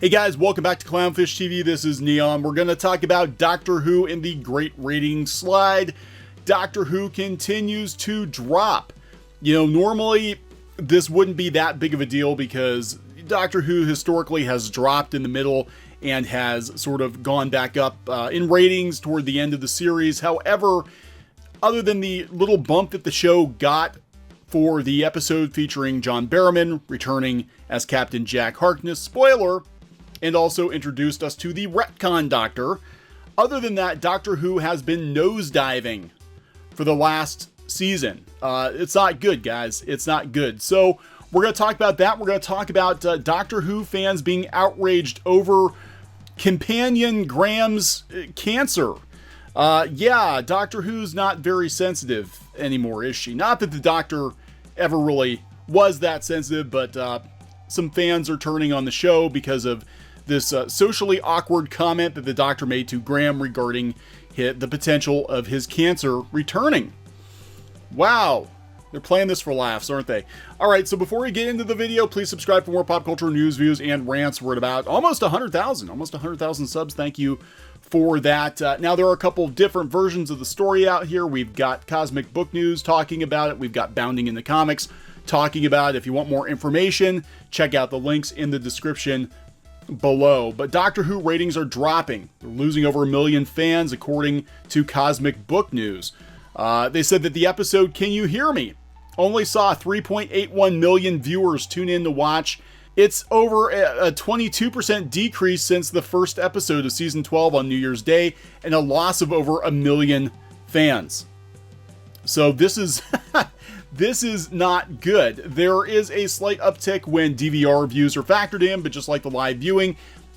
Hey guys, welcome back to CLOWNFISH TV. This is Kneon. We're going to talk about Doctor Who in the great ratings slide. Doctor Who continues to drop. You know, normally this wouldn't be that big of a deal because Doctor Who historically has dropped in the middle and has sort of gone back up in ratings toward the end of the series. However, other than the little bump that the show got for the episode featuring John Barrowman returning as Captain Jack Harkness, spoiler, and also introduced us to the retcon Doctor. Other than that, Doctor Who has been nosediving for the last season. It's not good, guys. It's not good. So we're going to talk about that. We're going to talk about Doctor Who fans being outraged over companion Graham's cancer. Yeah, Doctor Who's not very sensitive anymore, is she? Not that the Doctor ever really was that sensitive, but some fans are turning on the show because of this socially awkward comment that the Doctor made to Graham regarding the potential of his cancer returning. Wow. They're playing this for laughs, aren't they? All right, so before we get into the video, please subscribe for more pop culture news, views, and rants. We're at about almost 100,000 subs. Thank you for that. Now, there are a couple different versions of the story out here. We've got Cosmic Book News talking about it. We've got Bounding in the Comics talking about it. If you want more information, check out the links in the description below. But Doctor Who ratings are dropping. They're losing over 1 million fans, according to Cosmic Book News. They said that the episode Can You Hear Me only saw 3.81 million viewers tune in to watch. It's over a 22% decrease since the first episode of season 12 on New Year's Day, and a loss of over 1 million fans. So this is this is not good. There is a slight uptick when DVR views are factored in, but just like the live viewing,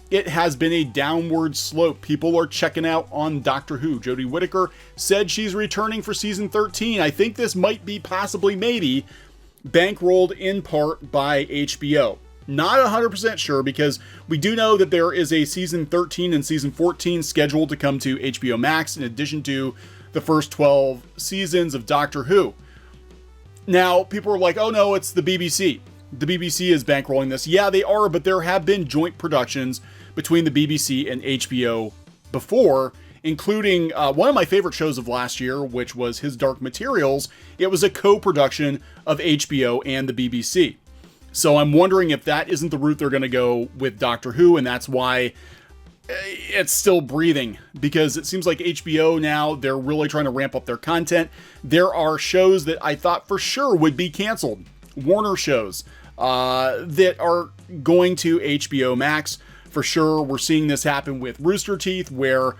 it has been a downward slope. People are checking out on Doctor Who. Jodie Whittaker said she's returning for season 13. I think this might be possibly, maybe, bankrolled in part by HBO. Not 100% sure, because we do know that there is a season 13 and season 14 scheduled to come to HBO Max, in addition to the first 12 seasons of Doctor Who. Now, people are like, oh no, it's the BBC. The BBC is bankrolling this. Yeah, they are, but there have been joint productions between the BBC and HBO before, including one of my favorite shows of last year, which was His Dark Materials. It was a co-production of HBO and the BBC. So I'm wondering if that isn't the route they're going to go with Doctor Who, and that's why it's still breathing, because it seems like HBO now, they're really trying to ramp up their content. There are shows that I thought for sure would be canceled, Warner shows, that are going to HBO Max for sure. We're seeing this happen with Rooster Teeth, where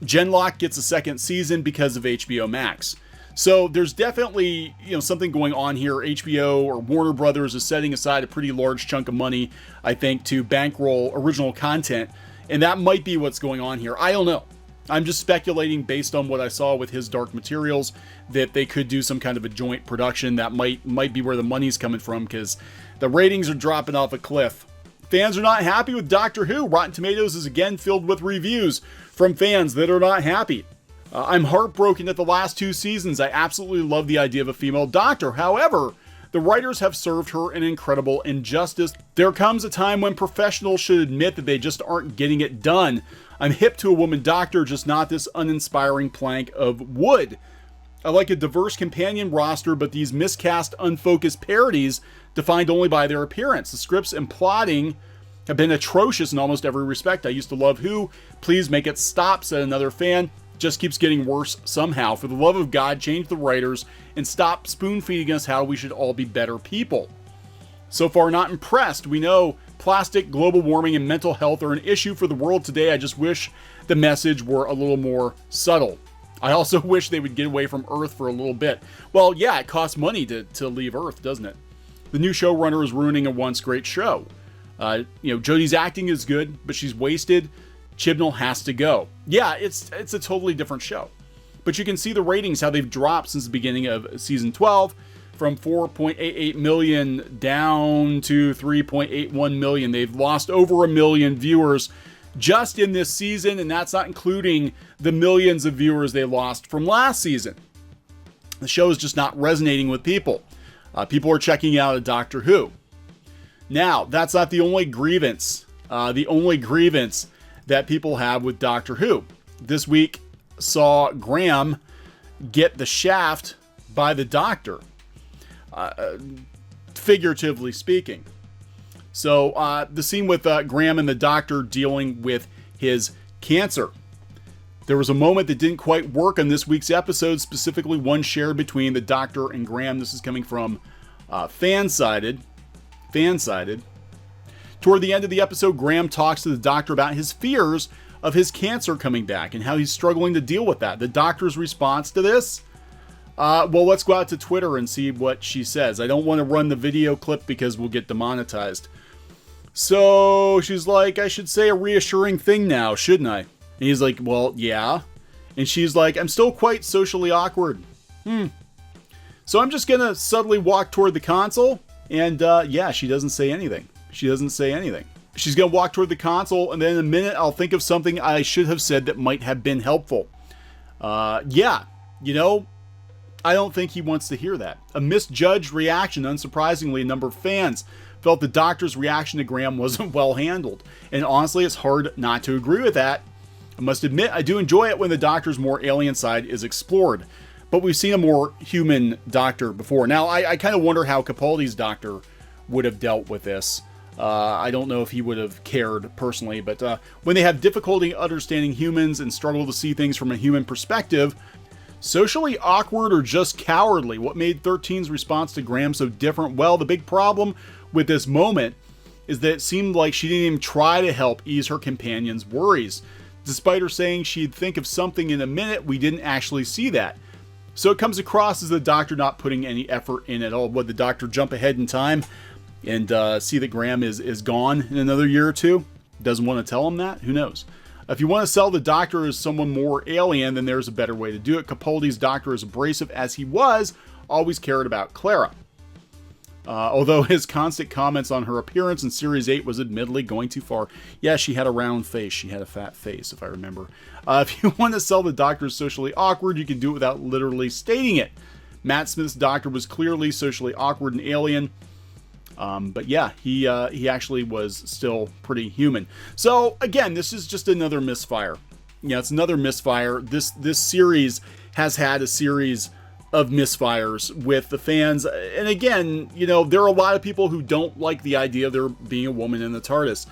Genlock gets a second season because of HBO Max. So there's definitely, something going on here. HBO or Warner Brothers is setting aside a pretty large chunk of money, I think, to bankroll original content. And that might be what's going on here. I don't know. I'm just speculating based on what I saw with His Dark Materials, that they could do some kind of a joint production. That might be where the money's coming from, because the ratings are dropping off a cliff. Fans are not happy with Doctor Who. Rotten Tomatoes is again filled with reviews from fans that are not happy. I'm heartbroken at the last 2 seasons. I absolutely love the idea of a female doctor. However, the writers have served her an incredible injustice. There comes a time when professionals should admit that they just aren't getting it done. I'm hip to a woman doctor, just not this uninspiring plank of wood. I like a diverse companion roster, but these miscast, unfocused parodies defined only by their appearance. The scripts and plotting have been atrocious in almost every respect. I used to love Who. Please make it stop, said another fan. Just keeps getting worse somehow. For the love of God, change the writers and stop spoon-feeding us how we should all be better people. So far, not impressed. We know plastic, global warming, and mental health are an issue for the world today. I just wish the message were a little more subtle. I also wish they would get away from Earth for a little bit. Well, yeah, it costs money to leave Earth, doesn't it? The new showrunner is ruining a once great show. Jodie's acting is good, but she's wasted. Chibnall has to go. Yeah, it's a totally different show. But you can see the ratings, how they've dropped since the beginning of season 12, from 4.88 million down to 3.81 million. They've lost over 1 million viewers just in this season, and that's not including the millions of viewers they lost from last season. The show is just not resonating with people. People are checking out a Doctor Who. Now, that's not the only grievance the only grievance that people have with Doctor Who. This week saw Graham get the shaft by the Doctor, figuratively speaking. So the scene with Graham and the Doctor dealing with his cancer. There was a moment that didn't quite work on this week's episode, specifically one shared between the Doctor and Graham. This is coming from Fansided. Toward the end of the episode, Graham talks to the Doctor about his fears of his cancer coming back and how he's struggling to deal with that. The Doctor's response to this? Well, let's go out to Twitter and see what she says. I don't want to run the video clip because we'll get demonetized. So she's like, I should say a reassuring thing now, shouldn't I? And he's like, well, yeah. And she's like, I'm still quite socially awkward. So I'm just going to subtly walk toward the console. And yeah, she doesn't say anything. She's going to walk toward the console, and then in a minute I'll think of something I should have said that might have been helpful. Yeah, you know, I don't think he wants to hear that. A misjudged reaction. Unsurprisingly, a number of fans felt the Doctor's reaction to Graham wasn't well handled. And honestly, it's hard not to agree with that. I must admit, I do enjoy it when the Doctor's more alien side is explored. But we've seen a more human Doctor before. Now, I kind of wonder how Capaldi's Doctor would have dealt with this. I don't know if he would have cared personally, but when they have difficulty understanding humans and struggle to see things from a human perspective, socially awkward or just cowardly? What made 13's response to Graham so different? Well, the big problem with this moment is that it seemed like she didn't even try to help ease her companion's worries. Despite her saying she'd think of something in a minute, we didn't actually see that. So it comes across as the Doctor not putting any effort in at all. Would the Doctor jump ahead in time and see that Graham is gone in another year or two? Doesn't want to tell him that? Who knows? If you want to sell the Doctor as someone more alien, then there's a better way to do it. Capaldi's Doctor, as abrasive as he was, always cared about Clara. Although his constant comments on her appearance in Series 8 was admittedly going too far. Yeah, she had a round face. She had a fat face, if I remember. If you want to sell the Doctor as socially awkward, you can do it without literally stating it. Matt Smith's Doctor was clearly socially awkward and alien. But yeah, he actually was still pretty human. So again, this is just another misfire. Yeah, it's another misfire. This series has had a series of misfires with the fans. And again, you know, there are a lot of people who don't like the idea of there being a woman in the TARDIS.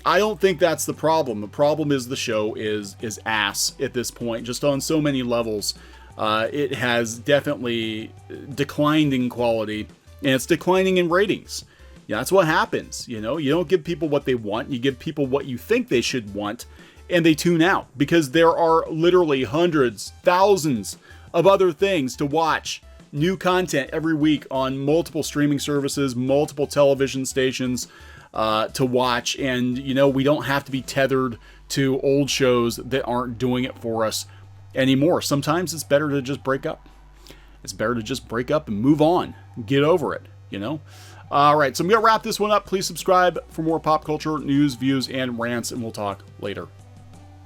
I don't think that's the problem. The problem is the show is ass at this point, just on so many levels. It has definitely declined in quality, and it's declining in ratings. Yeah, that's what happens. You know, you don't give people what they want. You give people what you think they should want, and they tune out because there are literally hundreds, thousands of other things to watch. New content every week on multiple streaming services, multiple television stations to watch. And, you know, we don't have to be tethered to old shows that aren't doing it for us anymore. Sometimes it's better to just break up. It's better to just break up and move on. Get over it, you know? All right, so I'm going to wrap this one up. Please subscribe for more pop culture news, views, and rants, and we'll talk later.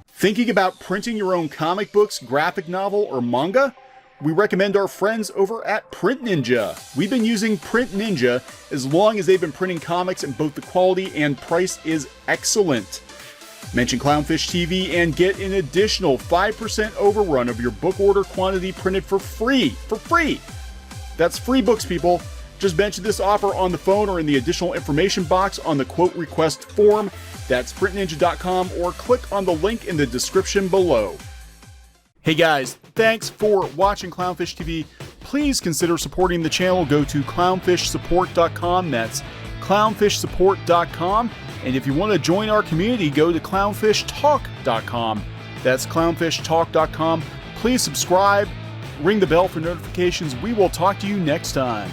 Thinking about printing your own comic books, graphic novel, or manga? We recommend our friends over at PrintNinja. We've been using PrintNinja as long as they've been printing comics, and both the quality and price is excellent. Mention Clownfish TV and get an additional 5% overrun of your book order quantity printed for free. For free! That's free books, people. Just mention this offer on the phone or in the additional information box on the quote request form. That's printninja.com, or click on the link in the description below. Hey guys, thanks for watching Clownfish TV. Please consider supporting the channel. Go to clownfishsupport.com. That's clownfishsupport.com. And if you want to join our community, go to clownfishtalk.com. That's clownfishtalk.com. Please subscribe, ring the bell for notifications. We will talk to you next time.